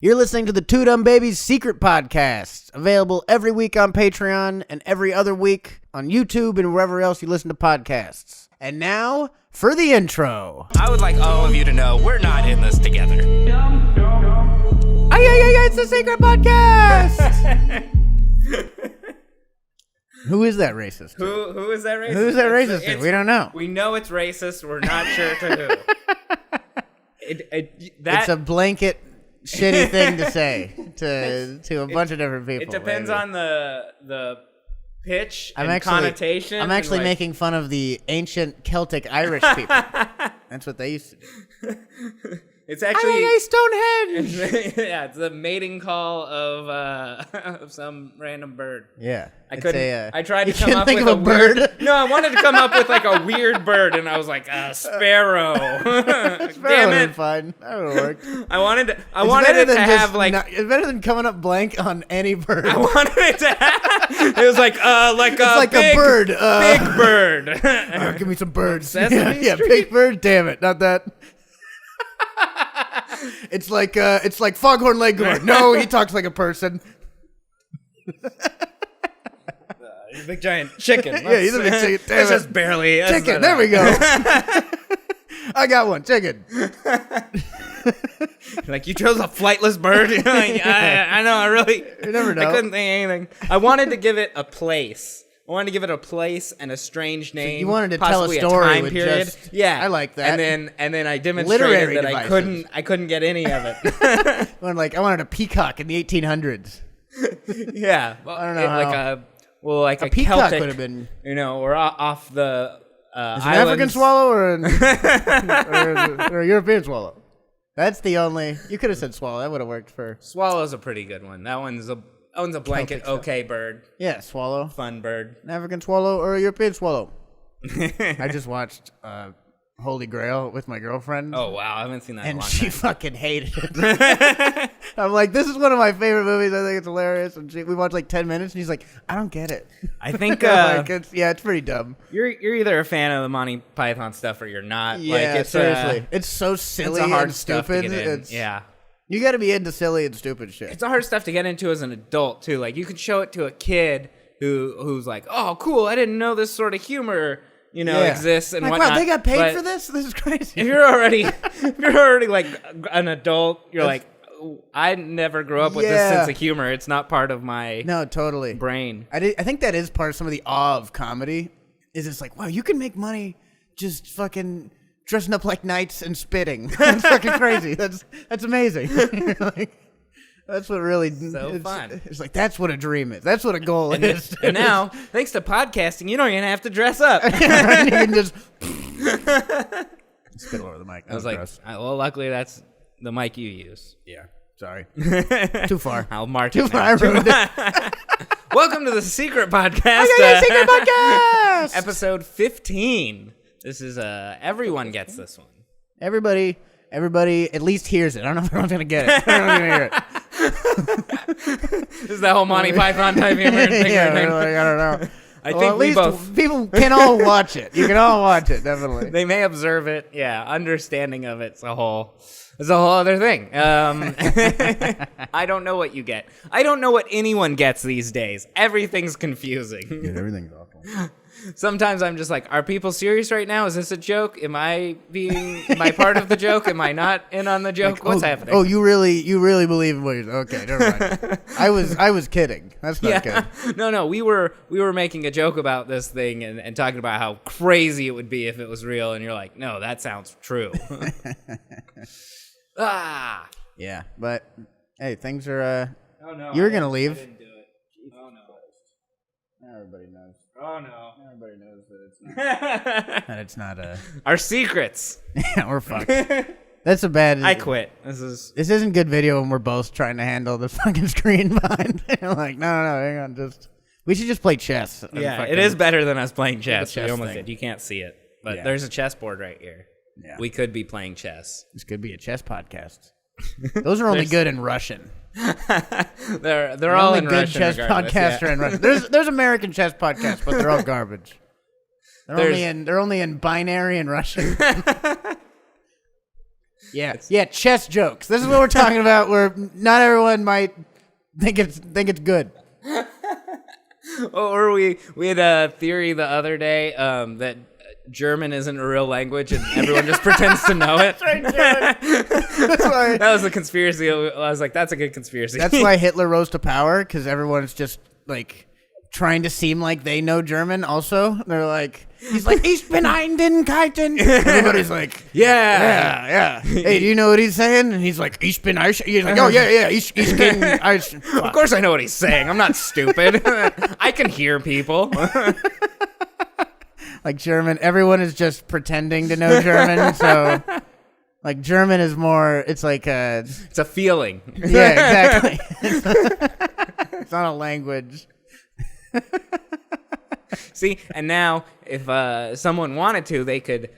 You're listening to the Two Dumb Babies Secret Podcast, available every week on Patreon and every other week on YouTube and wherever else you listen to podcasts. And now, for the intro. I would like all of you to know we're not in this together. It's the Secret Podcast! Who is that racist to? Who is that racist? Who is that racist to? We don't know. We know it's racist. We're not sure to who. It's a blanket shitty thing to say to a bunch of different people. It depends on the pitch and connotation. I'm actually making fun of the ancient Celtic Irish people. That's what they used to do. It's actually Stonehenge. Yeah, it's the mating call of some random bird. Yeah, I couldn't. I tried to you come up think with of a bird. Weird, no, I wanted to come up with like a weird bird, and I was like, sparrow. Damn it! Fine, that would work. I wanted it to have like. It's better than coming up blank on any bird. I wanted it to have. It was like a bird, big bird. Give me some birds. Sesame yeah, Street? big bird. Damn it, not that. It's like Foghorn Leghorn. No, he talks like a person. He's a big giant chicken. Yeah, he's a big chicken. Damn It's just barely chicken. There we go. I got one. Chicken. Like, you chose a flightless bird. You're like, I know. I really. You never know. I couldn't think of anything. I wanted to give it a place. I wanted to give it a place and a strange name. So you wanted to tell a story time with period. just, yeah, I like that. And then I demonstrated literary that devices. I couldn't get any of it. I wanted a peacock in the 1800s. Yeah, well, I don't know like a peacock Celtic, would have been. Or off the Is an islands. African swallow or or a European swallow? That's the only. You could have said swallow. That would have worked for. Swallow's a pretty good one. That one's a blanket okay bird. Yeah, swallow. Fun bird. An African swallow or a European swallow. I just watched Holy Grail with my girlfriend. Oh, wow. I haven't seen that in a and long she time. fucking hated it. I'm like, this is one of my favorite movies. I think it's hilarious. And we watched like 10 minutes, and she's like, I don't get it. I think it's pretty dumb. You're either a fan of the Monty Python stuff or you're not. Yeah, seriously. It's so silly it's hard and stuff stupid. to get in. Yeah. You got to be into silly and stupid shit. It's hard stuff to get into as an adult, too. Like, you could show it to a kid who's like, oh, cool, I didn't know this sort of humor, exists and whatnot. Wow, they got paid for this? This is crazy. If you're already like an adult, you're like, I never grew up with this sense of humor. It's not part of my brain. I think that is part of some of the awe of comedy. Is it's like, wow, you can make money just fucking dressing up like knights and spitting. That's fucking crazy. That's amazing. That's what really fun. It's like, that's what a dream is. That's what a goal is. And now, thanks to podcasting, you don't even have to dress up. You can just spit all over the mic. I was like, gross. Well, luckily that's the mic you use. Yeah. Sorry. Too far. I'll mark Too it far. I ruined it. Welcome to the Secret Podcast. Secret Podcast. Episode 15. This is everyone gets this one. Everybody at least hears it. I don't know if everyone's gonna get it. Everyone's gonna hear it. This is the whole Monty Python type humor. Yeah, I don't know. I think at least people can all watch it. You can all watch it, definitely. They may observe it. Yeah, understanding of it's a whole other thing. I don't know what you get. I don't know what anyone gets these days. Everything's confusing. Yeah, everything's awful. Sometimes I'm just like, are people serious right now? Is this a joke? Am I part of the joke? Am I not in on the joke? What's happening? Oh, you really believe in what you're saying? Okay, never mind. I was kidding. That's not good. No, we were making a joke about this thing and talking about how crazy it would be if it was real, and you're like, no, that sounds true. Yeah, but hey, things are oh no. You were gonna leave. I didn't do it. Oh no. Everybody knows. Oh no. Everybody knows that it's not our secrets. Yeah, we're fucked. That's a bad. I quit. This isn't good video when we're both trying to handle the fucking screen behind. Like, no, hang on, we should just play chess. Yeah, it is better than us playing chess. Chess We almost thing. did. You can't see it, but Yeah. there's a chessboard right here. Yeah. We could be playing chess. This could be a chess podcast. Those are only good in Russian. they're all only in good Russian chess regardless, podcasts yeah. are in Russian. There's American chess podcasts, but they're all garbage. They're only in binary and Russian. Yeah, chess jokes. This is what we're talking about. Where not everyone might think it's good. Or we had a theory the other day that German isn't a real language and everyone just pretends to know it. That's why. That was a conspiracy. I was like, that's a good conspiracy. That's why Hitler rose to power, because everyone's just like trying to seem like they know German. Also, they're like, he's like, "Ich bin ein den Kiten." Everybody's like, yeah. Hey, do you know what he's saying? And he's like, "Ich bin Irish." He's like, "Oh yeah, ich bin Irish." Of course, I know what he's saying. I'm not stupid. I can hear people. Like German, everyone is just pretending to know German. So, like German is more. It's like it's a feeling. Yeah, exactly. It's not a language. See, and now if someone wanted to, they could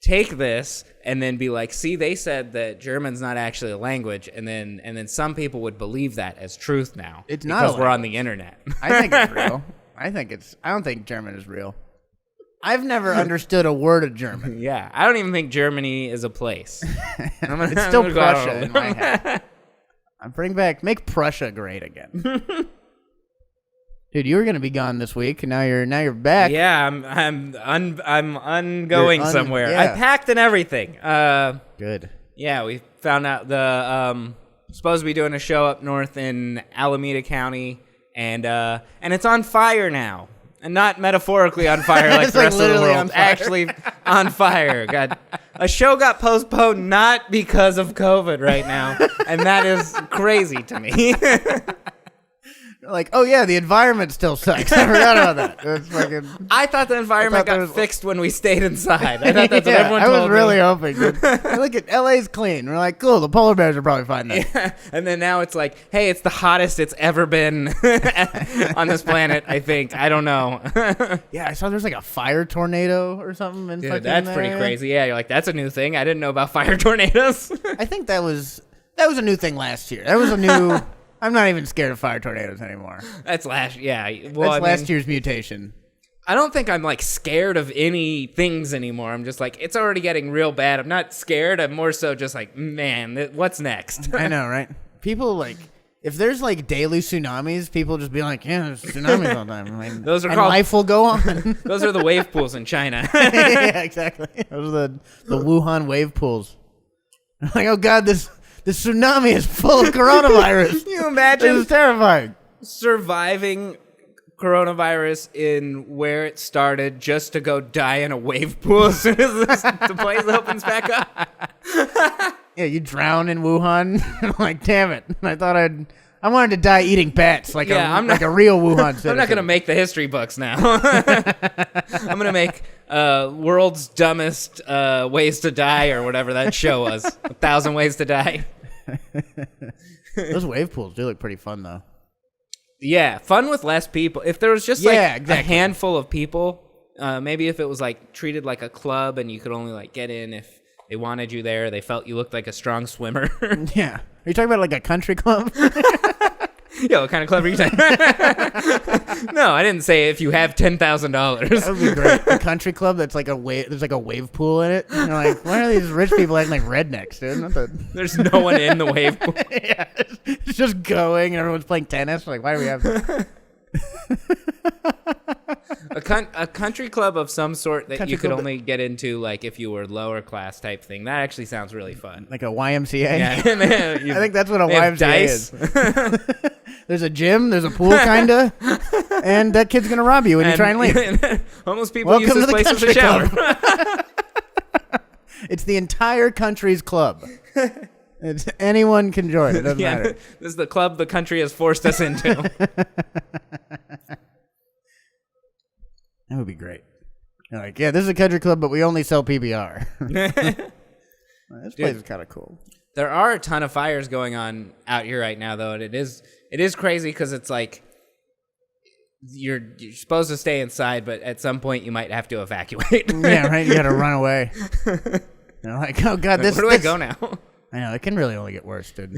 take this and then be like, see, they said that German's not actually a language, and then some people would believe that as truth now. It's not because we're on the internet. I think it's real. I don't think German is real. I've never understood a word of German. Yeah, I don't even think Germany is a place. It's still Prussia in my head. Make Prussia great again. Dude, you were gonna be gone this week, and now you're back. Yeah, I'm going somewhere. Yeah. I packed and everything. Good. Yeah, we found out the supposed to be doing a show up north in Alameda County, and it's on fire now, and not metaphorically on fire like the rest of the world. Actually on fire. A show got postponed not because of COVID right now, and that is crazy to me. Like, oh yeah, the environment still sucks. I forgot about that. That's fucking. I thought the environment got fixed when we stayed inside. I thought that's what everyone told me. I was really hoping. Look at LA's clean. We're like, cool. The polar bears are probably fine now. Yeah. And then now it's like, hey, it's the hottest it's ever been on this planet. I think. I don't know. Yeah, I saw there's like a fire tornado or something. Dude, that's pretty crazy. Yeah, you're like, that's a new thing. I didn't know about fire tornadoes. I think that was a new thing last year. That was a new. I'm not even scared of fire tornadoes anymore. That's last year's mutation. I don't think I'm like scared of any things anymore. I'm just like, it's already getting real bad. I'm not scared. I'm more so just like, man, what's next? I know, right? People like, if there's like daily tsunamis, people just be like, yeah, there's tsunamis all the time. I mean, those are called, life will go on. Those are the wave pools in China. Yeah, exactly. Those are the Wuhan wave pools. Like, oh God, this tsunami is full of coronavirus. Can you imagine? This is terrifying. Surviving coronavirus in where it started just to go die in a wave pool as soon as the place opens back up. Yeah, you drown in Wuhan. Like, damn it. I wanted to die eating bats like a real Wuhan citizen. I'm not going to make the history books now. I'm going to make World's Dumbest Ways to Die or whatever that show was. 1,000 Ways to Die. Those wave pools do look pretty fun, though. Yeah, fun with less people. If there was just a handful of people, maybe if it was like treated like a club and you could only like get in if they wanted you there, they felt you looked like a strong swimmer. Yeah. Are you talking about like a country club? Yeah, what kind of club are you talking about? No, I didn't say if you have $10,000. That would be great. A country club that's like there's like a wave pool in it. And you're like, why are these rich people acting like rednecks, dude? There's no one in the wave pool. Yeah, it's just going and everyone's playing tennis. Like, why do we have that? A country club of some sort that you could only get into like if you were lower class type thing. That actually sounds really fun. Like a YMCA? Yeah. I think that's what a YMCA is. There's a gym, there's a pool kinda, and that kid's gonna rob you when you try and leave. Almost people use this place as a shower. It's the entire country's club. Anyone can join. It doesn't matter. This is the club the country has forced us into. That would be great. You're like, yeah, this is a country club, but we only sell PBR. This place is kind of cool. There are a ton of fires going on out here right now, though, and it is crazy because it's like you're supposed to stay inside, but at some point you might have to evacuate. Yeah, right. You got to run away. You're like, oh God, where do I go now? I know it can really only get worse, dude.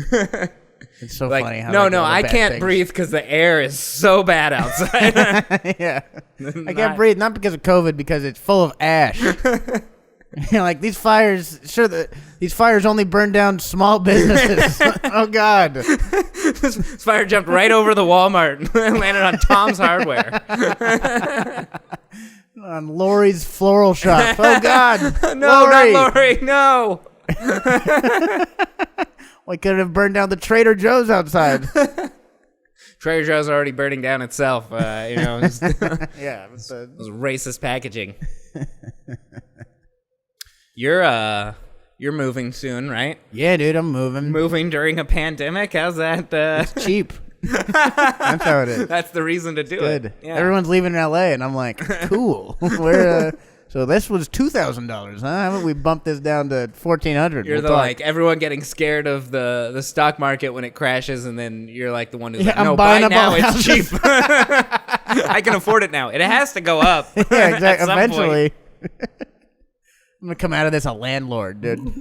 It's so like, funny how no, I can't breathe because the air is so bad outside. Yeah, I can't breathe not because of COVID, because it's full of ash. Like these fires, these fires only burn down small businesses. Oh God! This fire jumped right over the Walmart and landed on Tom's Hardware. On Lori's floral shop. Oh God! No, Lori! not Lori. No. We could have burned down the Trader Joe's outside. Trader Joe's already burning down itself. Just, Yeah, it was, those racist packaging. You're moving soon, right? yeah, dude, I'm moving. Moving during a pandemic? How's that? It's cheap. That's how it is. That's the reason to do Good. it. Yeah. Everyone's leaving L.A. and I'm like, cool. So this was $2,000, huh? Haven't we bumped this down to $1,400? You're like everyone getting scared of the stock market when it crashes, and then you're like the one who's like, I'm no, buying buy up now. all It's cheap. I can afford it now. It has to go up. Yeah, exactly. At some Eventually, point. I'm gonna come out of this a landlord, dude.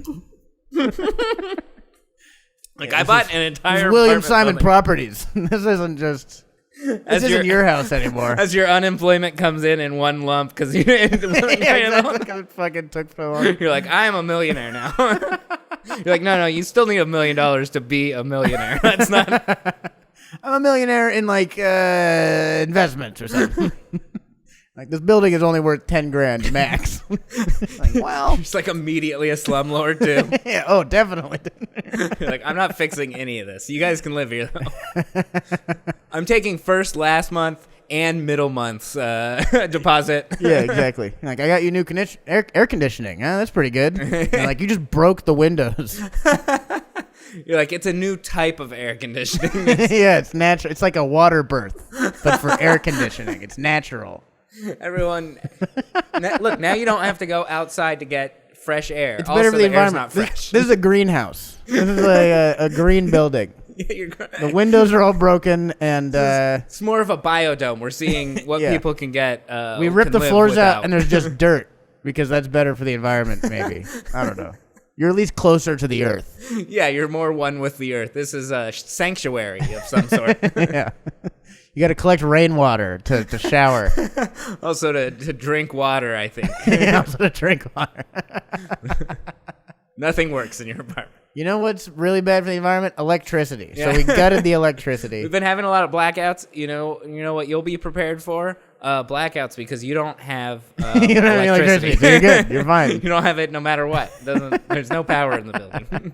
Like I bought an entire William apartment Simon building. Properties. This isn't just. This isn't your house anymore. As your unemployment comes in one lump because you Exactly. 'Cause it fucking took so long. You're like, I am a millionaire now. You're like, no, you still need $1 million to be a millionaire. That's not. I'm a millionaire in like investments or something. Like this building is only worth $10,000 max. Like, well, Just like immediately a slumlord too. yeah, oh, definitely. You're like, I'm not fixing any of this. You guys can live here though. I'm taking first, last month, and middle month's deposit. Yeah, exactly. Like I got you new air conditioning. Huh? That's pretty good. And, like you just broke the windows. You're like, it's a new type of air conditioning. Yeah, it's natural. It's like a water birth, but for air conditioning. It's natural. Everyone, look, now you don't have to go outside to get fresh air. It's also, better for the air's environment. not fresh. This is a greenhouse. This is like a green building. Yeah, you're The windows are all broken, and it's more of a biodome. We're seeing what Yeah. people can get. we ripped can the live floors without. out, and there's just dirt because that's better for the environment. Maybe I don't know. You're at least closer to the earth. Yeah, you're more one with the earth. This is a sanctuary of some sort. Yeah. You got to collect rainwater to shower. Also to drink water, I think. Yeah, also to drink water. Nothing works in your apartment. You know what's really bad for the environment? Electricity. Yeah. So we gutted the electricity. We've been having a lot of blackouts. You know what you'll be prepared for? Blackouts, because you don't have You don't have any electricity. So you're good. You're fine. You don't have it no matter what. There's no power in the building.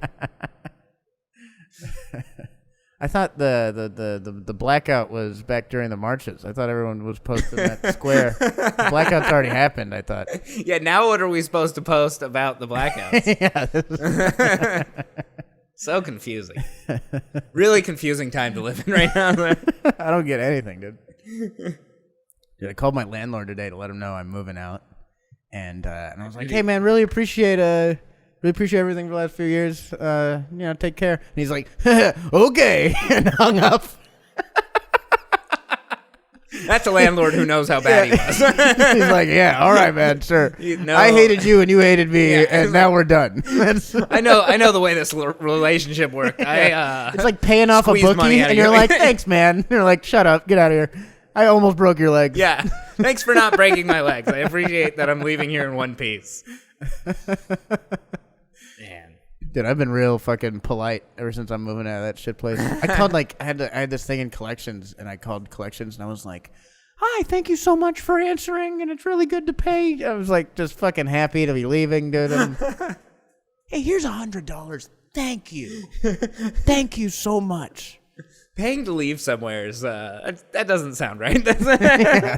I thought the blackout was back during the marches. I thought everyone was posting that square. The blackout's already happened, I thought. Yeah, now what are we supposed to post about the blackouts? Yeah. So confusing. Really confusing time to live in right now. I don't get anything, dude. Dude, I called my landlord today to let him know I'm moving out. And I was like, hey, man, really appreciate everything for the last few years. Take care. And he's like, okay, and hung up. That's a landlord who knows how bad he was. He's like, yeah, all right, man, sure. No. I hated you and you hated me, Yeah. and now we're done. That's, I know the way this relationship worked. it's like paying off a squeeze money bookie, out of and you're you. like, thanks, man. And you're like, shut up, get out of here. I almost broke your legs. Yeah. Thanks for not breaking my legs. I appreciate that I'm leaving here in one piece. Man. Dude, I've been real fucking polite ever since I'm moving out of that shit place. I called I had this thing in collections, and I called collections, and I was like, hi, thank you so much for answering, and it's really good to pay. I was like, just fucking happy to be leaving, dude. And, hey, here's $100. Thank you. Thank you so much. Paying to leave somewhere is that doesn't sound right. Does it? Yeah,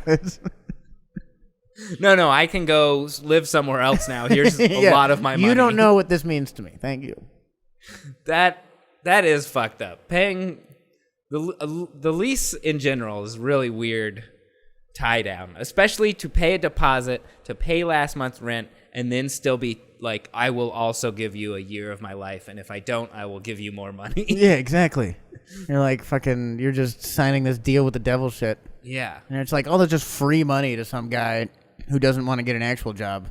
No, I can go live somewhere else now. Here's a lot of my money. You don't know what this means to me. Thank you. That is fucked up. Paying the lease in general is really weird tie down, especially to pay a deposit, to pay last month's rent, and then still be like, I will also give you a year of my life, and if I don't, I will give you more money. Yeah, exactly. You're like fucking, you're just signing this deal with the devil shit. Yeah. And it's like, oh, that's just free money to some guy who doesn't want to get an actual job.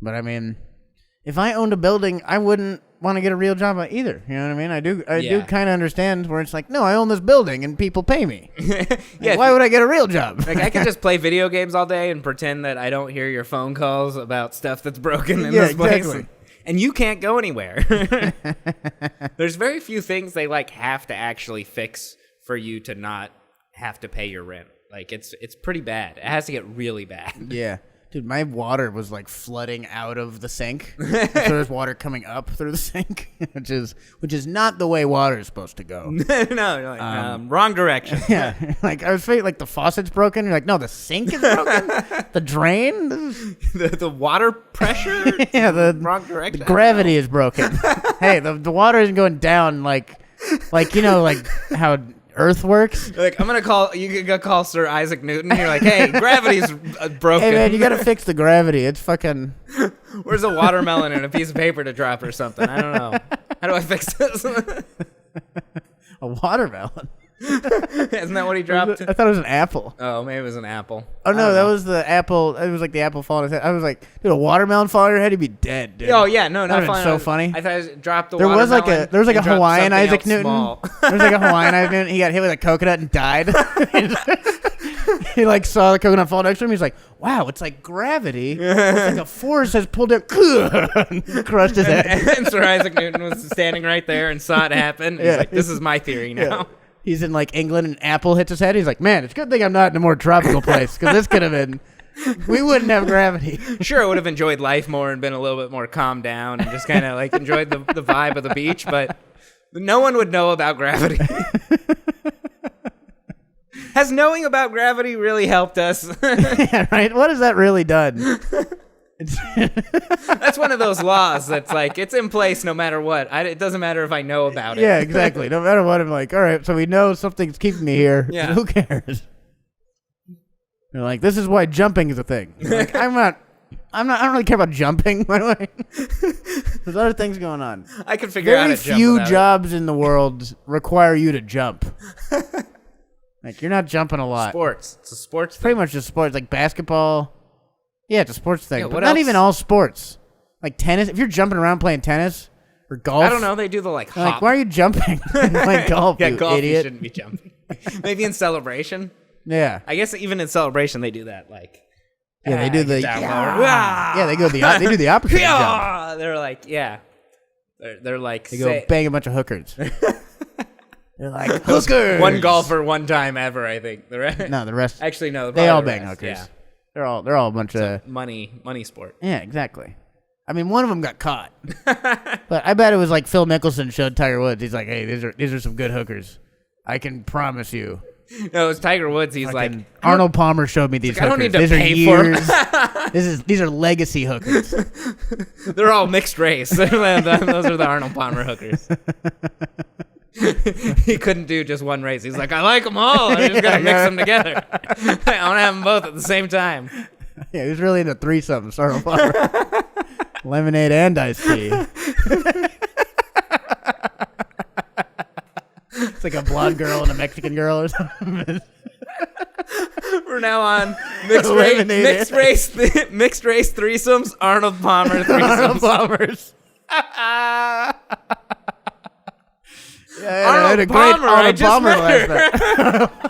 But I mean, if I owned a building, I wouldn't want to get a real job either. You know what I mean? I do kind of understand where it's like, no, I own this building and people pay me. Yeah. Why would I get a real job? Like, I could just play video games all day and pretend that I don't hear your phone calls about stuff that's broken in this place. Exactly. And you can't go anywhere. There's very few things they like have to actually fix for you to not have to pay your rent. Like, it's pretty bad. It has to get really bad. Yeah. Dude, my water was like flooding out of the sink. So there's water coming up through the sink, which is not the way water is supposed to go. No, you're like, wrong direction. Yeah. Like, I was afraid, like, the faucet's broken. You're like, no, the sink is broken? The drain? The water pressure? Yeah, the wrong direction. The gravity is broken. Hey, the water isn't going down like you know, like how Earth works. Like, I'm gonna call Sir Isaac Newton. You're like, hey, gravity's broken. Hey man, you gotta fix the gravity. It's fucking. Where's a watermelon and a piece of paper to drop or something? I don't know. How do I fix this? A watermelon. Isn't that what he dropped? I thought it was an apple. Oh, maybe it was an apple. Oh no, that was the apple. It was like the apple falling on his head. I was like, dude, a watermelon fall on your head, you'd be dead, dude. Oh yeah, no, not funny. So funny. I thought it dropped the. There was like a Hawaiian Isaac Newton. There was like a Hawaiian Isaac Newton. He got hit with a coconut and died. He like saw the coconut fall next to him. He's like, wow, it's like gravity. It's like a force has pulled it, crushed his head. And Sir Isaac Newton was standing right there and saw it happen. He's like, this is my theory now. Yeah. He's in like England and an apple hits his head. He's like, man, it's a good thing I'm not in a more tropical place because this could have been. We wouldn't have gravity. Sure, I would have enjoyed life more and been a little bit more calmed down and just kind of like enjoyed the vibe of the beach, but no one would know about gravity. Has knowing about gravity really helped us? Yeah, right? What has that really done? That's one of those laws that's like, it's in place no matter what. It doesn't matter if I know about it. Yeah, exactly. No matter what, I'm like, all right, so we know something's keeping me here. Yeah. Who cares? They're like, this is why jumping is a thing. Like, I don't really care about jumping, by the way. There's other things going on. I can figure out how to jump. Very few jobs in the world require you to jump. Like, you're not jumping a lot. Sports. It's a sports thing. Pretty much just sports, like basketball. Yeah, it's a sports thing. Yeah, but not even all sports. Like tennis. If you're jumping around playing tennis or golf. I don't know. They do the like hop. Like, why are you jumping and playing golf, yeah, you golf, idiot? You shouldn't be jumping. Maybe in celebration. Yeah. I guess even in celebration they do that. Like, yeah, they do the yeah, they do the opposite jump. They're like, yeah. They're like, they go bang a bunch of hookers. They're like hookers. One golfer, one time ever, I think. The rest. No, the rest. Actually, no. They all bang hookers. Yeah. They're all a bunch of money sport. Yeah, exactly. I mean, one of them got caught, but I bet it was like Phil Mickelson showed Tiger Woods. He's like, "Hey, these are some good hookers. I can promise you." No, it was Tiger Woods. He's like, Arnold Palmer showed me these hookers. I don't need to these pay are years. These are legacy hookers. They're all mixed race. Those are the Arnold Palmer hookers. He couldn't do just one race. He's like, I like them all. I just gotta mix them together. I want to have them both at the same time. Yeah, he was really into threesomes. Arnold Palmer. Lemonade and iced tea. It's like a blonde girl and a Mexican girl or something. From now on, mixed race threesomes. Arnold Palmer threesomes. Arnold Palmers. Yeah, Arnold I had a great Palmer, Arnold Palmer last night.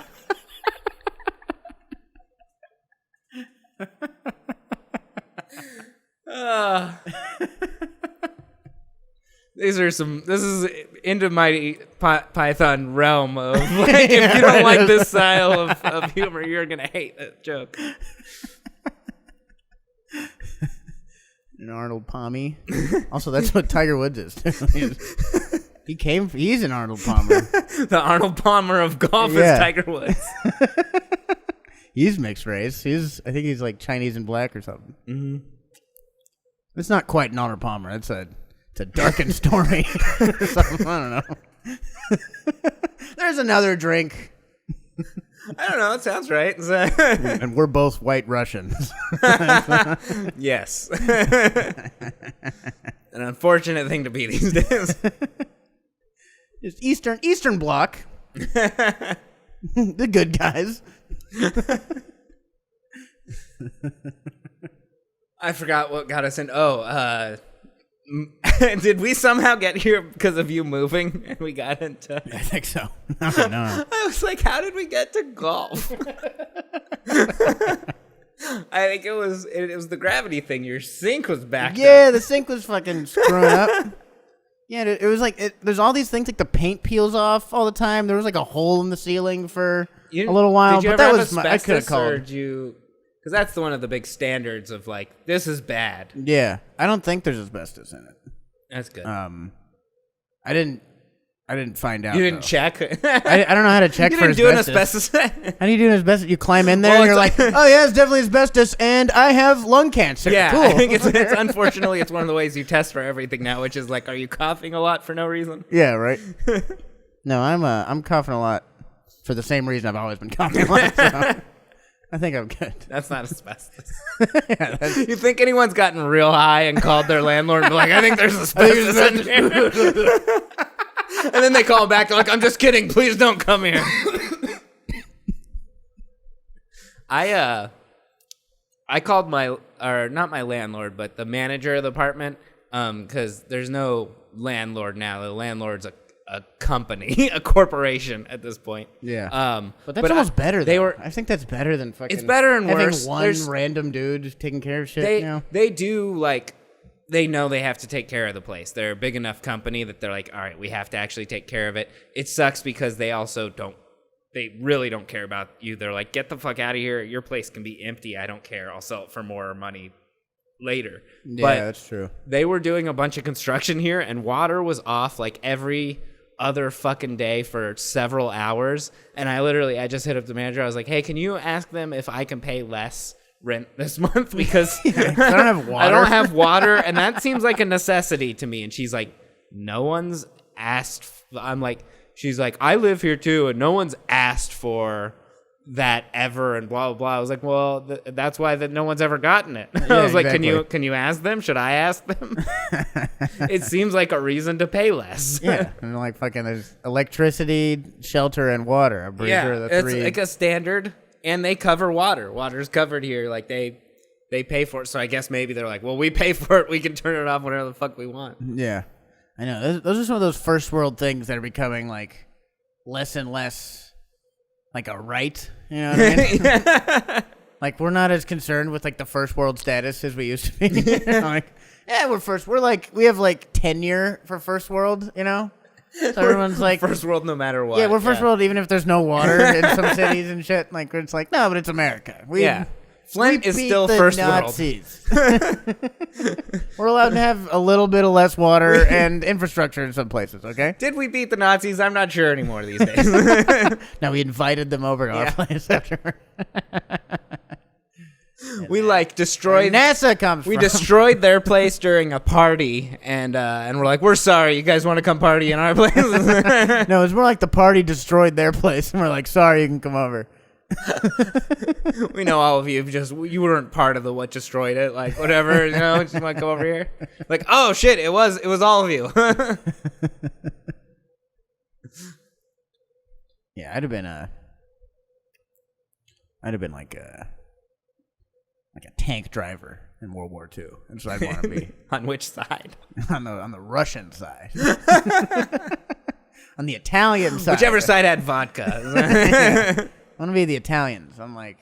This is into my Python realm of like, if you don't like this style of humor, you're gonna hate that joke. An Arnold Palmy. Also, that's what Tiger Woods is. He's an Arnold Palmer. The Arnold Palmer of golf is Tiger Woods. He's mixed race. I think he's like Chinese and black or something. Mm-hmm. It's not quite an Arnold Palmer. It's a darkened story. Or something. I don't know. There's another drink. I don't know. That sounds right. And we're both white Russians. Yes. An unfortunate thing to be these days. It's Eastern Bloc. The good guys. I forgot what got us in. Did we somehow get here because of you moving and we got into... I think so. No. I was like, how did we get to golf? I think it was the gravity thing. Your sink was backed up. The sink was fucking screwing up. Yeah, it was like, there's all these things, like the paint peels off all the time. There was like a hole in the ceiling for a little while. Did you but ever that have was I could have asbestos, called. or did you... Because that's one of the big standards of like, this is bad. Yeah, I don't think there's asbestos in it. That's good. I didn't find out. You didn't though. check? I don't know how to check You for didn't do an asbestos. asbestos. How do you do an asbestos? You climb in there Well, and you're like, it's- oh yeah, it's definitely asbestos, and I have lung cancer. Yeah, cool. I think it's unfortunately it's one of the ways you test for everything now, which is like, are you coughing a lot for no reason? Yeah, right. No, I'm coughing a lot for the same reason I've always been coughing a lot. So I think I'm good. That's not asbestos. Yeah, that's, You think anyone's gotten real high and called their landlord and be like, I think there's asbestos in here. And then they call back, they're like, I'm just kidding, please don't come here. I called not my landlord, but the manager of the apartment, because there's no landlord now. The landlord's a company, a corporation at this point. yeah. But that's almost better. I think that's better than fucking. It's better and having worse. one random dude taking care of shit. They do like, they know they have to take care of the place. They're a big enough company that they're like, all right, we have to actually take care of it. It sucks because they also they really don't care about you. They're like, get the fuck out of here. Your place can be empty. I don't care. I'll sell it for more money later. Yeah, but that's true. they were doing a bunch of construction here, and water was off like every other fucking day for several hours. And I just hit up the manager. I was like, hey, can you ask them if I can pay less rent this month, because I don't have water. I don't have water, and that seems like a necessity to me. And she's like, no one's asked. I'm like, she's like, I live here too, and no one's asked for that ever, and blah blah blah. I was like, well, that's why that no one's ever gotten it. I was like, exactly. can you ask them? Should I ask them? It seems like a reason to pay less. Yeah, and like fucking, there's electricity, shelter, and water. I'm pretty sure the it's three. like a standard, and they cover water. Water's covered here. Like they pay for it. So I guess maybe they're like, well, we pay for it. We can turn it off whenever the fuck we want. Yeah, I know. Those are some of those first world things that are becoming like less and less like a right. You know what I mean? Like, we're not as concerned with like the first world status as we used to be. Like, yeah, we have like tenure for first world, you know? So everyone's like First world no matter what. Yeah, we're first world even if there's no water in some cities and shit. Like, it's like, no, but it's America. Flint is beat still the first Nazis. We're allowed to have a little bit of less water and infrastructure in some places, okay? Did we beat the Nazis? I'm not sure anymore these days. No, we invited them over to our place after. We like destroyed NASA comes We from. destroyed their place during a party, and we're like, we're sorry. You guys want to come party in our place? No, it's more like the party destroyed their place, and we're like, sorry, you can come over. We know all of you. You weren't part of the what destroyed it. Like whatever, you know. Just want to come over here. Like, oh shit, it was all of you. Yeah, I'd have been like a tank driver in World War II. That's what I'd want to be. On which side? on the Russian side. On the Italian side. Whichever side had vodka. Yeah. I want to be the Italians. I'm like,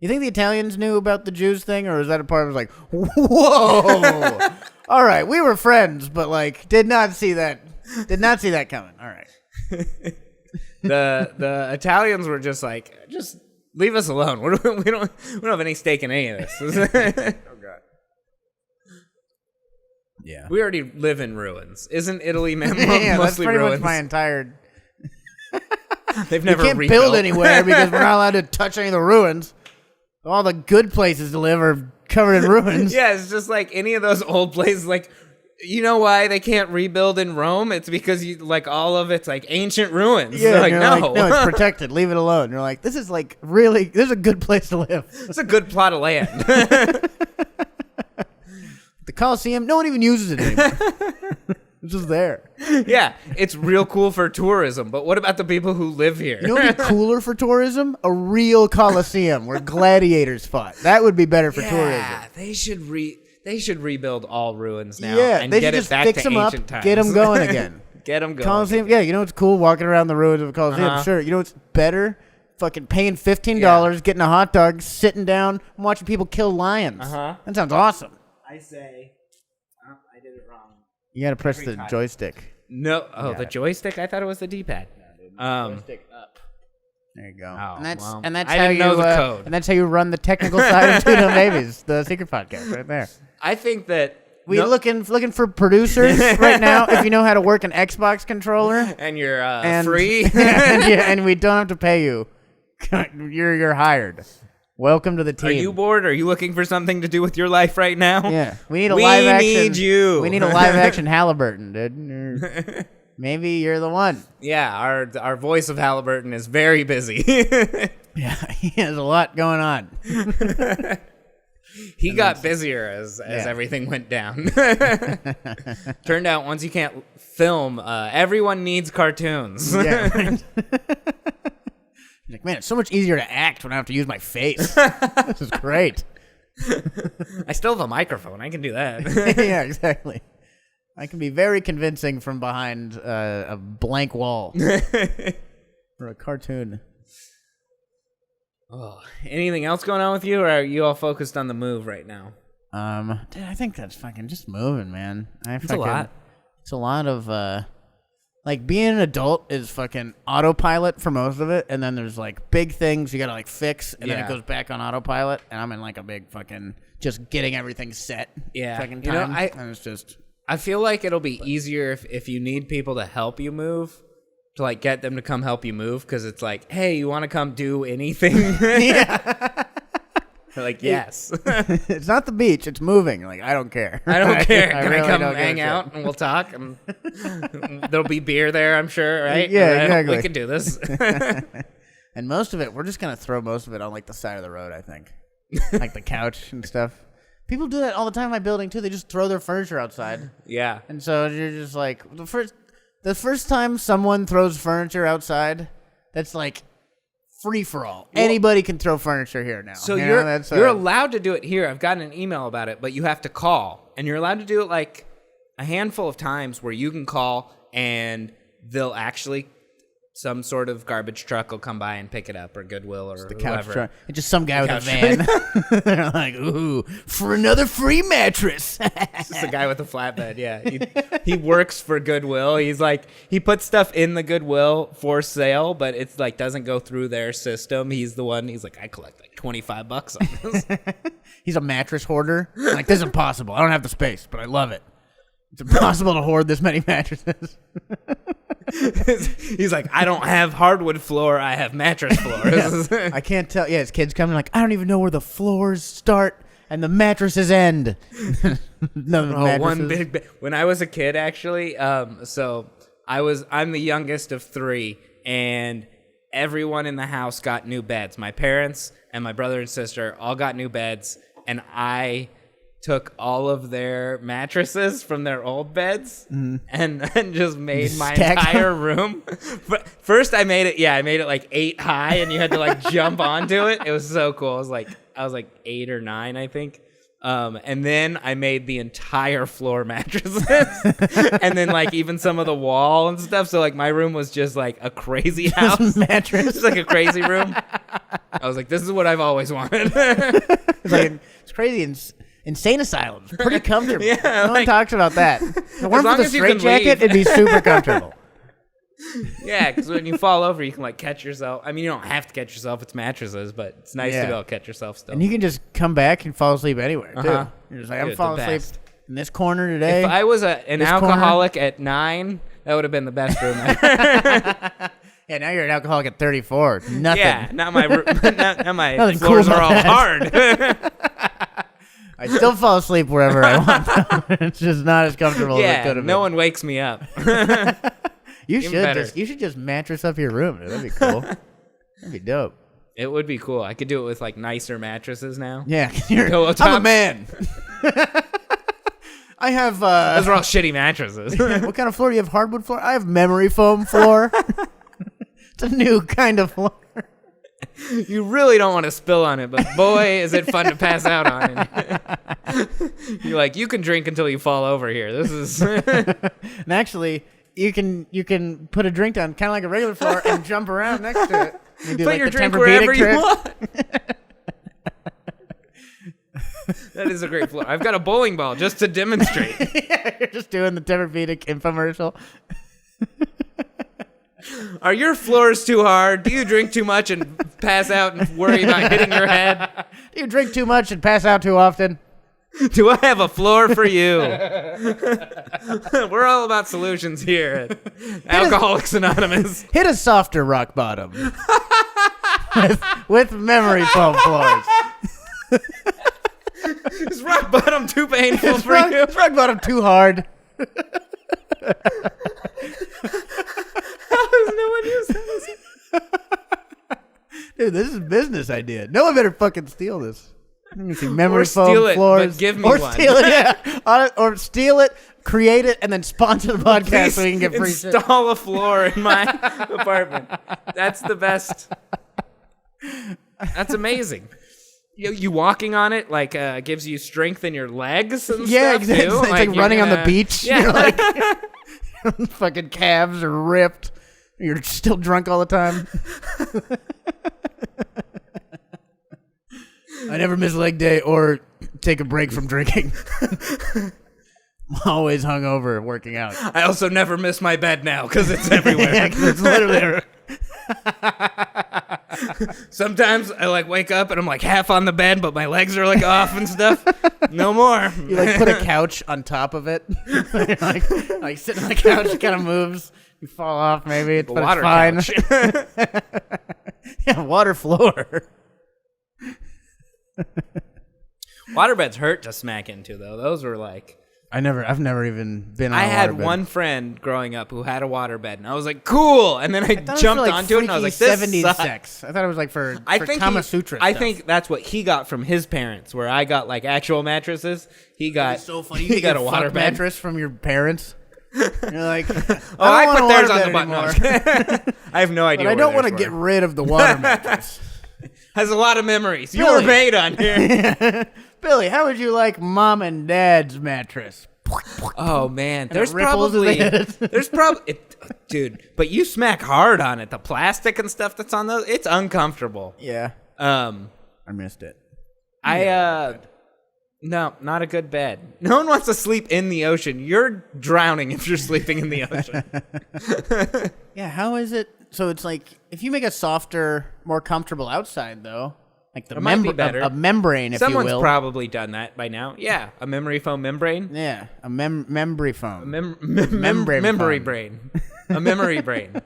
you think the Italians knew about the Jews thing, or is that a part of like, whoa, all right, we were friends, but like, did not see that coming. All right. The Italians were just like, just leave us alone. We don't have any stake in any of this. Oh god. Yeah. We already live in ruins. Isn't Italy Yeah, mostly that's pretty ruins? much my entire. They've never You can't rebuilt. build anywhere because we're not allowed to touch any of the ruins. All the good places to live are covered in ruins. Yeah, it's just like any of those old places. Like, you know why they can't rebuild in Rome? It's because all of it's like ancient ruins. Yeah, They're like, you're no, like, no, it's protected. Leave it alone. You're like, this is a good place to live. it's a good plot of land. The Coliseum, no one even uses it anymore. It's just there. Yeah, it's real cool for tourism. But what about the people who live here? You know what would be cooler for tourism? A real Coliseum where gladiators fought. That would be better for tourism. They They should rebuild all ruins now and they get should it just back fix to them up, ancient times. get them going again. Get them going. Coliseum, yeah, you know what's cool? Walking around the ruins of the Coliseum, sure. You know what's better? Fucking paying $15, getting a hot dog, sitting down, and watching people kill lions. That sounds awesome. I say, I did it wrong. You gotta press the joystick. No, the joystick? I thought it was the D-pad. Joystick up. There you go. Oh, and that's I how didn't you know the code. And that's how you run the technical side of Tuna Babies, the secret podcast, right there. I think that we looking for producers right now. If you know how to work an Xbox controller, and you're free, and we don't have to pay you, you're hired. Welcome to the team. Are you bored? Are you looking for something to do with your life right now? Yeah, we need a live action. We need you. We need a live action Halliburton, dude. Maybe you're the one. Yeah, our voice of Halliburton is very busy. Yeah, he has a lot going on. He got busier as everything went down. Turned out once you can't film, everyone needs cartoons. Yeah. Right. Like, man, it's so much easier to act when I have to use my face. This is great. I still have a microphone. I can do that. Yeah, exactly. I can be very convincing from behind a blank wall or a cartoon. Oh, anything else going on with you, or are you all focused on the move right now? Dude, I think that's fucking just moving, man. It's a lot. It's a lot of like being an adult is fucking autopilot for most of it, and then there's like big things you gotta like fix, and then it goes back on autopilot, and I'm in like a big fucking just getting everything set. Yeah, fucking time, and it's just. I feel like it'll be easier if you need people to help you move, to like get them to come help you move, because it's like, hey, you want to come do anything? Yeah. They're like, yes. It's not the beach, it's moving. Like, I don't care. I don't care. I Can really I come don't hang out and we'll talk? And there'll be beer there, I'm sure, right? Yeah, exactly. We can do this. And most of it, we're just going to throw most of it on like the side of the road, I think. Like the couch and stuff. People do that all the time in my building too. They just throw their furniture outside. Yeah. And so you're just like, the first time someone throws furniture outside, that's like free for all. Well, anybody can throw furniture here now. So you're allowed to do it here. I've gotten an email about it, but you have to call. And you're allowed to do it like a handful of times where you can call and they'll actually, some sort of garbage truck will come by and pick it up, or Goodwill, or the couch whoever. truck. It's just some guy with a van. They're like, ooh, for another free mattress. It's just a guy with a flatbed, yeah. He works for Goodwill. He's like, he puts stuff in the Goodwill for sale, but it's like doesn't go through their system. He's the one, he's like, I collect like $25 on this. He's a mattress hoarder. Like, this is impossible. I don't have the space, but I love it. It's impossible to hoard this many mattresses. He's like, I don't have hardwood floor, I have mattress floors. Yeah. I can't tell. Yeah, his kids come like, I don't even know where the floors start and the mattresses end. One big. When I was a kid, actually, I'm the youngest of three, and everyone in the house got new beds. My parents and my brother and sister all got new beds, and I took all of their mattresses from their old beds and just made my entire room. But first I made it like 8 high, and you had to like jump onto it. It was so cool. I was like 8 or 9, I think. And then I made the entire floor mattresses and then like even some of the wall and stuff. So like my room was just like a crazy house. Mattress. It's like a crazy room. I was like, this is what I've always wanted. It's crazy. Insane asylums, pretty comfortable. Yeah, no one talks about that. If it weren't for the straitjacket, leave. it'd be super comfortable. Yeah, because when you fall over, you can like catch yourself. I mean, you don't have to catch yourself; it's mattresses, but it's nice to be able to catch yourself still. And you can just come back and fall asleep anywhere too. You're just like, I'm falling asleep in this corner today. If I was an alcoholic at 9, that would have been the best room ever. Yeah, now you're an alcoholic at 34. Nothing. Yeah, now my floors are all hard. I still fall asleep wherever I want. It's just not as comfortable as it could have been. No one wakes me up. You should just mattress up your room. Dude. That'd be cool. That'd be dope. It would be cool. I could do it with like nicer mattresses now. Yeah, I'm a man. I have. Those are all shitty mattresses. What kind of floor do you have? Hardwood floor? I have memory foam floor. It's a new kind of floor. You really don't want to spill on it, but boy, is it fun to pass out on it. You're like, you can drink until you fall over here. This is. And actually, you can put a drink down, kind of like a regular floor, and jump around next to it. You do, Put like, your the drink Tempur-Pedic wherever trick. you want. That is a great floor. I've got a bowling ball just to demonstrate. Yeah, you're just doing the Tempur-Pedic infomercial. Are your floors too hard? Do you drink too much and pass out and worry about hitting your head? Do you drink too much and pass out too often? Do I have a floor for you? We're all about solutions here at Alcoholics Anonymous. Hit a softer rock bottom with memory foam floors. Is rock bottom too painful for you? Is rock bottom too hard? How has no one used that? Dude, this is a business idea. No one better fucking steal this. Let me see. Memory Or foam steal it, floors. but give me or one. steal it, yeah. Or steal it, create it, and then sponsor the podcast so we can get free shit. Install a floor in my apartment. That's the best. That's amazing. You walking on it gives you strength in your legs and stuff exactly. too. It's like running on the beach. Yeah. You're like, fucking calves are ripped. You're still drunk all the time. I never miss leg day or take a break from drinking. I'm always hungover working out. I also never miss my bed now because it's everywhere. Yeah, 'cause it's literally Sometimes I wake up and I'm half on the bed, but my legs are off and stuff. No more. you put a couch on top of it. You're like sitting on the couch, it kind of moves. You fall off maybe, but Water it's fine. couch. Yeah, water floor. Waterbeds hurt to smack into though. Those were I've never even been on I a had waterbed. one friend growing up who had a waterbed, and I was like, cool. And then I thought it was jumped for, onto it, and I was like, this 70s sucks. sex. I thought it was for think Kama Sutra I stuff. think that's what he got from his parents, where I got actual mattresses. He got It's so funny. He got a water water bed. mattress from your parents. You're like, I don't put want a theirs on the waterbed button. anymore. I have no idea. But I don't want to get rid of the water mattress. Has a lot of memories. You Billy. were made on here. Billy, how would you like mom and dad's mattress? Oh man, it ripples as they hit it. Dude. But you smack hard on it. The plastic and stuff that's on those, it's uncomfortable. Yeah, I missed it. No, not a good bed. No one wants to sleep in the ocean. You're drowning if you're sleeping in the ocean. Yeah, how is it? So it's if you make a softer, more comfortable outside, though, the It might be better. a membrane, if Someone's you will. probably done that by now. Yeah, a memory foam membrane. Yeah, a memory foam. Memory foam. brain. A memory brain.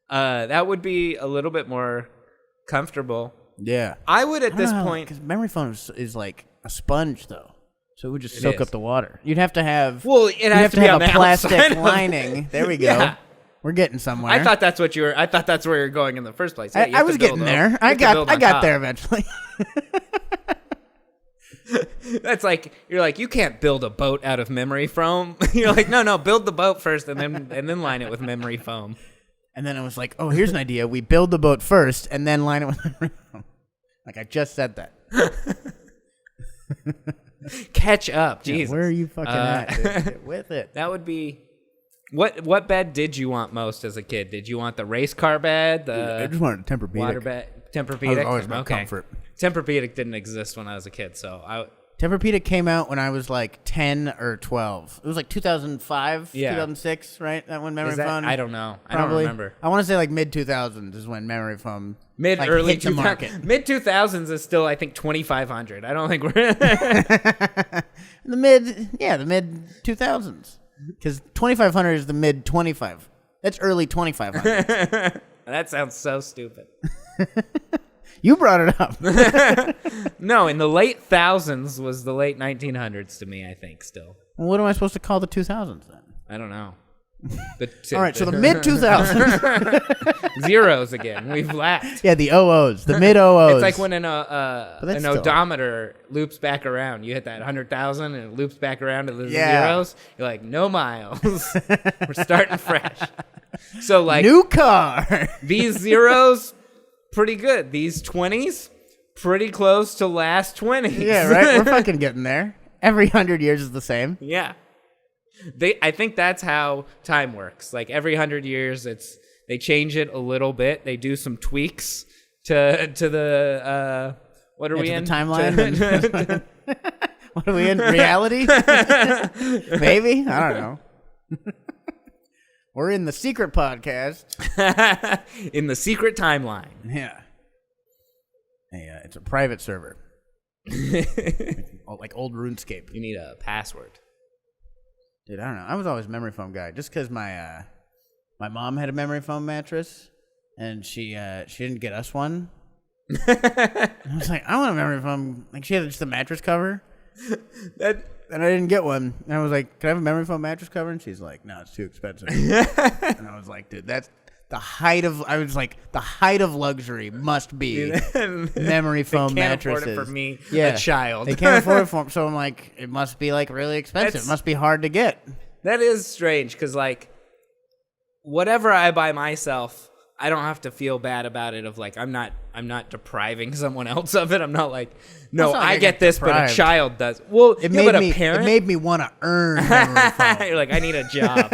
That would be a little bit more comfortable. Yeah. I would at this point. Because memory foam is like a sponge, though. So it would just soak is. up the water. You'd have to have. Well, it has to be have on a the plastic outside of it. lining. There we go. Yeah. We're getting somewhere. I thought that's what you were. I thought that's where you're going in the first place. Yeah, you I have was to build getting up. there. I You have to build on got top. there eventually. That's you can't build a boat out of memory foam. You're like, no, build the boat first and then line it with memory foam. And then I was like, oh, here's an idea. We build the boat first and then line it with memory foam. I just said that. Catch up, Jesus. Yeah, where are you fucking at? Dude? Get with it. That would be. What bed did you want most as a kid? Did you want the race car bed, I the just wanted a Tempur-Pedic. water bed, I was Tempur-Pedic? always about comfort. Tempur-Pedic didn't exist when I was a kid, so Tempur-Pedic came out when I was 10 or 12. It was 2005, Yeah. 2006, right? That when memory is that, foam. I don't know. I Probably. don't remember. I want to say mid 2000s is when memory foam Early hit the market. Mid 2000s is still I think 2500. I don't think we're the mid 2000s. Because 2500 is the mid 25. That's early 2500. That sounds so stupid. You brought it up. No, in the late thousands was the late 1900s to me, I think, still. Well, what am I supposed to call the 2000s then? I don't know. All right, so the mid 2000s. zeros again. We've laughed. Yeah, the OOs, the mid OOs. It's like when an still- odometer loops back around. You hit that 100,000 and it loops back around to the Yeah. zeros. You're like, no miles. We're starting fresh. So new car. these zeros, pretty good. These 20s, pretty close to last 20s. Yeah, right? We're fucking getting there. Every 100 years is the same. Yeah. I think that's how time works. Like every 100 years, they change it a little bit. They do some tweaks to the what are we in? The timeline. What are we in? Reality? Maybe? I don't know. We're in the secret podcast. In the secret timeline. Yeah. Hey, it's a private server. Like old RuneScape. You need a password. Dude, I don't know. I was always a memory foam guy, just because my mom had a memory foam mattress, and she didn't get us one. I was like, I want a memory foam. Like, she had just a mattress cover, and I didn't get one. And I was like, can I have a memory foam mattress cover? And she's like, no, it's too expensive. And I was like, dude, that's the height of. I was like, the height of luxury must be memory foam mattresses. Afford it for me, a child. They can't afford it for me, so I'm like, it must be like really expensive. It must be hard to get. That is strange, because like, whatever I buy myself, I don't have to feel bad about it. Of like, I'm not depriving someone else of it. I'm not like, no, I get this, deprived. but a child does. Well, It parent, made me want to earn memory foam. You're like, I need a job.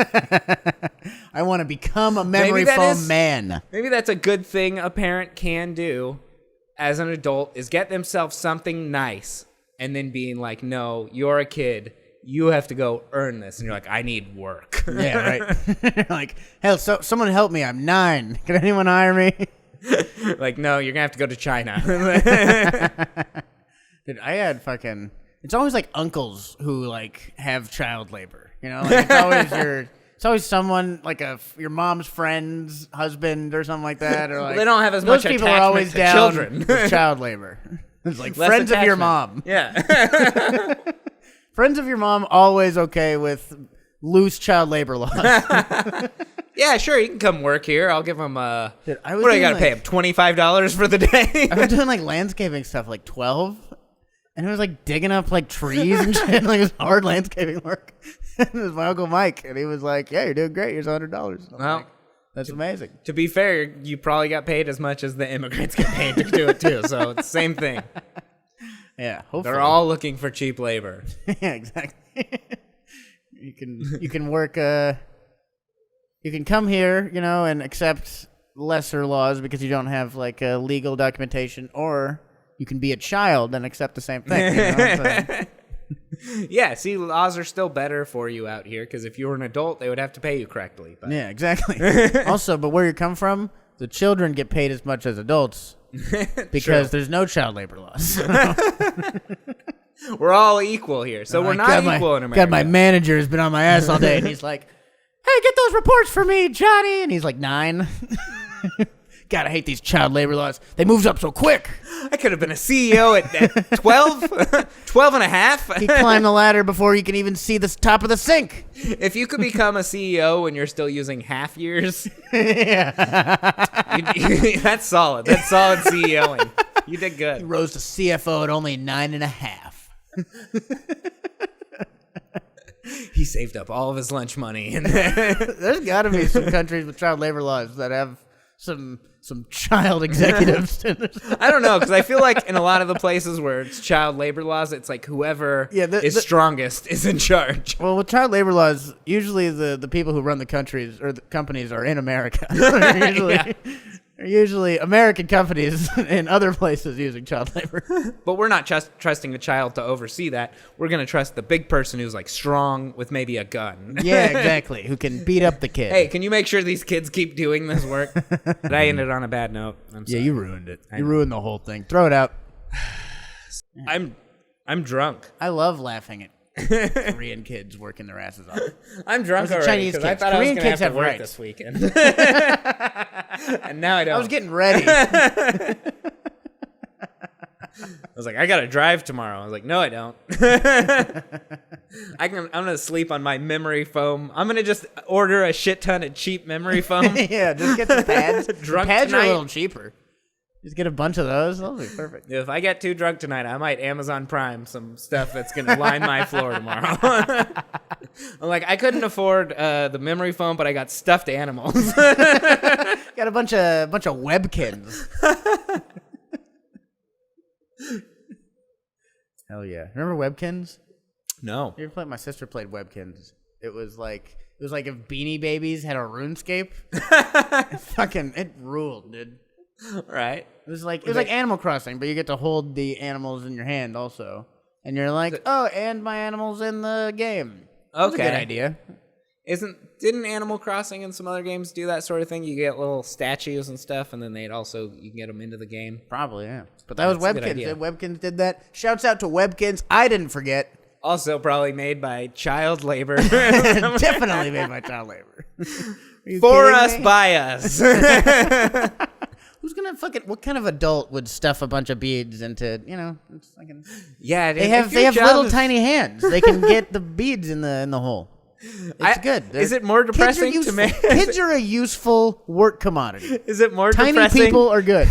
I want to become a memory foam man. Maybe that's a good thing a parent can do as an adult, is get themselves something nice and then being like, no, you're a kid. You have to go earn this. And you're like, I need work. Yeah, right. Like, hell, someone help me. I'm 9. Can anyone hire me? Like, no, you're going to have to go to China. Dude, I had fucking... It's always like uncles who like have child labor. You know, like it's always someone like your mom's friend's husband or something like that. Or like, well, they don't have as those much people attachment are always to down children. with child labor. It's like Less friends of your attachment. mom. Yeah. Friends of your mom always okay with loose child labor laws. Yeah, sure, you can come work here. I'll give him Dude, what do I got to pay him? $25 for the day? I was doing like landscaping stuff like 12. And it was like digging up like trees and shit. Like it was hard landscaping work. It was my Uncle Mike. And he was like, yeah, you're doing great. Here's $100. Well, like, that's amazing. To be fair, you probably got paid as much as the immigrants get paid to do it too. So it's the same thing. Yeah, hopefully. They're all looking for cheap labor. Yeah, exactly. You can work, you can come here, you know, and accept lesser laws because you don't have like legal documentation, or you can be a child and accept the same thing. You know what I'm saying? Yeah, see, laws are still better for you out here, because if you were an adult, they would have to pay you correctly. But. Yeah, exactly. Also, but where you come from, the children get paid as much as adults because there's no child labor laws. We're all equal here, so we're not equal in America. God, my manager has been on my ass all day, and he's like, hey, get those reports for me, Johnny. And he's like 9. God, I hate these child labor laws. They moved up so quick. I could have been a CEO at 12, 12 and a half. He climbed the ladder before he can even see the top of the sink. If you could become a CEO when you're still using half years, Yeah. that's solid. That's solid CEOing. You did He good. rose to CFO at only 9.5. He saved up all of his lunch money. And There's got to be some countries with child labor laws that have some child executives. I don't know, because I feel like in a lot of the places where it's child labor laws, it's like whoever is strongest is in charge. Well, with child labor laws, usually the people who run the countries or the companies are in America. Usually American companies in other places using child labor. But we're not just trusting a child to oversee that. We're going to trust the big person who's like strong with maybe a gun. Yeah, exactly. Who can beat up the kid. Hey, can you make sure these kids keep doing this work? But I ended on a bad note. I'm sorry. Yeah, you ruined it. You ruined the whole thing. Throw it out. I'm drunk. I love laughing at Korean kids working their asses off. I'm drunk Those are already Chinese because I kids. thought Korean I was going kids to have have to work rights. this weekend. And now I don't. I was getting ready. I was like, I got to drive tomorrow. I was like, no, I don't. I'm going to sleep on my memory foam. I'm going to just order a shit ton of cheap memory foam. Yeah, just get the pads. Drunk the pads tonight. are a little cheaper. Just get a bunch of those. That'll be perfect. If I get too drunk tonight, I might Amazon Prime some stuff that's going to line my floor tomorrow. I'm like, I couldn't afford the memory foam, but I got stuffed animals. Got a bunch of webkins. Hell yeah. Remember Webkins? No. You ever played? My sister played Webkins. It was like if Beanie Babies had a RuneScape. It ruled, dude. Right. It was like Animal Crossing, but you get to hold the animals in your hand also. And you're like, and my animal's in the game. That's a good idea. Didn't Animal Crossing and some other games do that sort of thing? You get little statues and stuff, and then you can get them into the game. Probably, yeah. But that was Webkins. Webkins did that. Shouts out to Webkins. I didn't forget. Also probably made by child labor. Definitely made by child labor. For us, by us. Who's gonna what kind of adult would stuff a bunch of beads into, it's fucking... Yeah, dude, they have little tiny hands. They can get the beads in the hole. It's good. Is it more depressing to make... Kids are a useful work commodity. Is it more tiny depressing... Tiny people are good.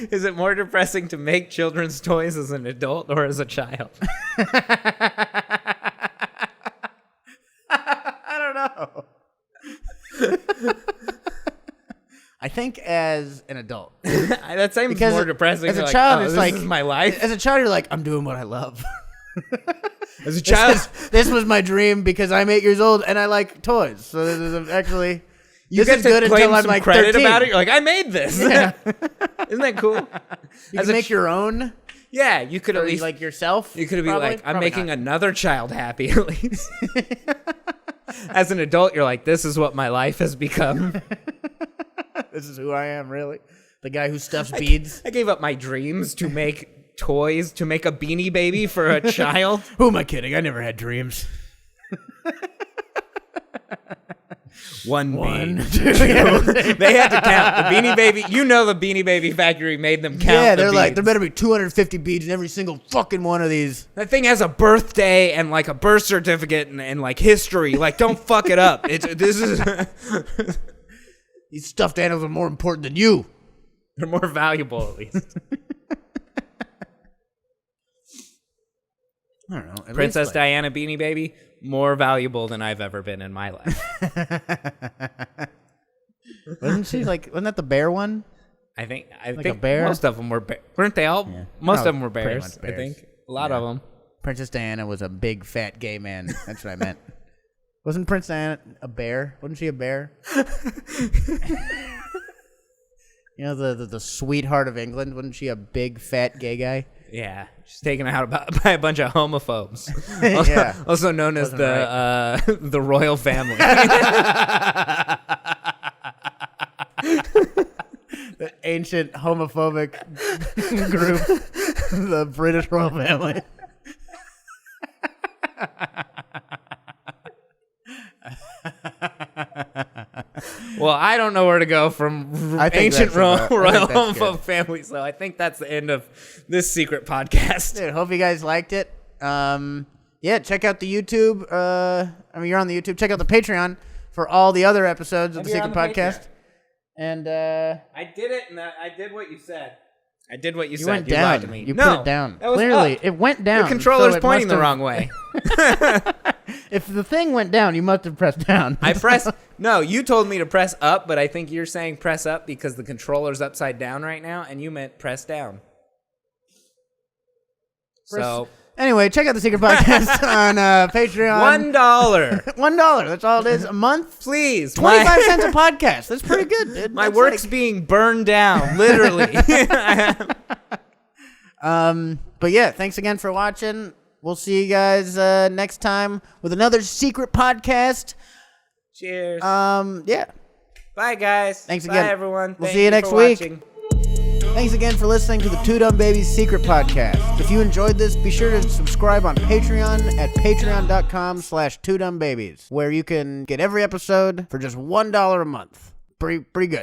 Is it more depressing to make children's toys as an adult or as a child? I don't know. I think as an adult. That seems more depressing. As a child, it's like, this is my life. As a child, you're like, I'm doing what I love. As a child, this was my dream because I'm 8 years old and I like toys. So this is actually you get to claim some credit about it. You're like, I made this. Yeah. Isn't that cool? You can make your own. Yeah, you could at least like yourself. You could be like, I'm making another child happy at least. As an adult, you're like, this is what my life has become. This is who I am, really. The guy who stuffs beads. I gave up my dreams to make toys, to make a Beanie Baby for a child. Who am I kidding? I never had dreams. One, two. They had to count. The Beanie Baby, the Beanie Baby factory made them count. Yeah, they're like, there better be 250 beads in every single fucking one of these. That thing has a birthday and like a birth certificate and like history. Like, don't fuck it up. These stuffed animals are more important than you. They're more valuable, at least. I don't know. Princess Diana Beanie Baby, more valuable than I've ever been in my life. Wasn't that the bear one? I think a bear? Most of them were weren't they all? Yeah. Most of them were bears, bears. I think. A lot of them. Princess Diana was a big, fat, gay man. That's what I meant. Wasn't Princess Diana a bear? Wasn't she a bear? The sweetheart of England. Wasn't she a big, fat, gay guy? Yeah, she's taken out by a bunch of homophobes. Yeah, also known as the royal family. The ancient homophobic group, the British royal family. Well, I don't know where to go from ancient royal homophobe family, so I think that's the end of this secret podcast. Dude, hope you guys liked it. Yeah, check out the YouTube. You're on the YouTube. Check out the Patreon for all the other episodes of the Secret Podcast. Patreon. And I did it, and I did what you said. I did what you said. Went you down. lied to me. You put it down. Clearly, it went down. Your controller's pointing the wrong way. If the thing went down, you must have pressed down. No, you told me to press up, but I think you're saying press up because the controller's upside down right now, and you meant press down. Anyway, check out the Secret Podcast on Patreon. $1. $1. That's all it is. A month? Please. 25 cents a podcast. That's pretty good, dude. My work's being burned down, literally. But yeah, thanks again for watching. We'll see you guys next time with another Secret Podcast. Cheers. Yeah. Bye, guys. Thanks again. Bye, everyone. We'll see you next week. Thanks again for listening to the Two Dumb Babies Secret Podcast. If you enjoyed this, be sure to subscribe on Patreon at patreon.com/twodumbbabies, where you can get every episode for just $1 a month. Pretty good.